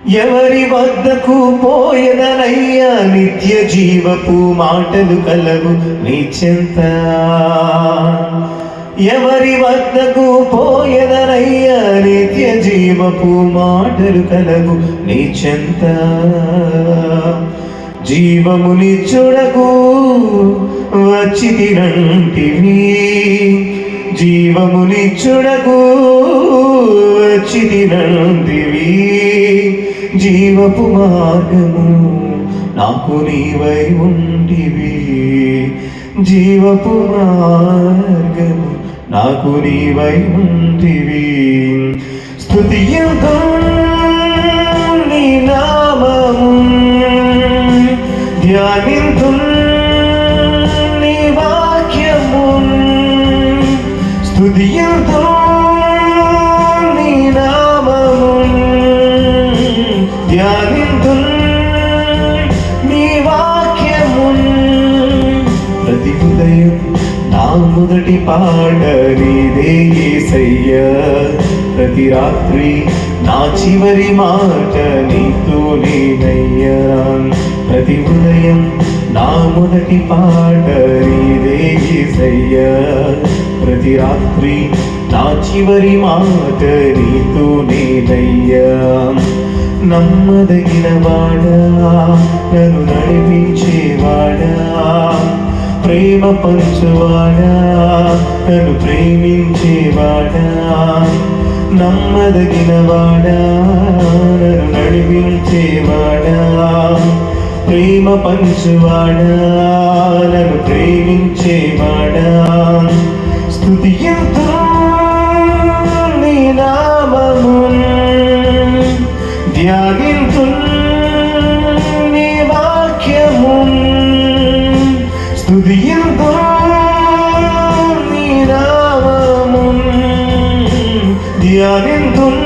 ఎవరి వద్దకు పోయదనయ్యా నిత్య జీవపు మాటలు కలవు నీ చెంత. ఎవరి వద్దకు పోయదనయ్యా నిత్య జీవపు మాటలు కలవు నీ చెంత. జీవమునిచ్చుడకు వచ్చితినంటివి, జీవమునిచ్చుడకు వచ్చితినంటివి. జీవపు మార్గము నాకు నీవై ఉంటివి, జీవపు మార్గము నాకు నీవై ఉంటివి. స్తుతియుతం నీ నామము, ధ్యానింతుం నీ వాక్యము. స్తుతియుతం నీ నామము, ధ్యానింతుం నీ వాక్యము. ప్రతి ఉదయం నా మొదటి పాట నీదే యేసయ్యా, ప్రతి రాత్రి నా చివరి మాట నీతోనేనయ్యా. ప్రతి ఉదయం నా మొదటి పాట నీదే యేసయ్యా, ప్రతి రాత్రి నా చివరి మాట నీతోనేనయ్యా. నమ్మదగిన వాడా, నన్ను నడిపించేవాడా, ప్రేమ పంచువాడా, నన్ను ప్రేమించేవాడా. నమ్మదగిన వాడా, నన్ను నడిపించేవాడా, ప్రేమ పంచువాడా, నన్ను ప్రేమించేవాడా. స్తుతియుతం నీ నామము, ధ్యానింతుం నీ వాక్యము. స్తుతియుతం నీ నామము, ధ్యానింతుం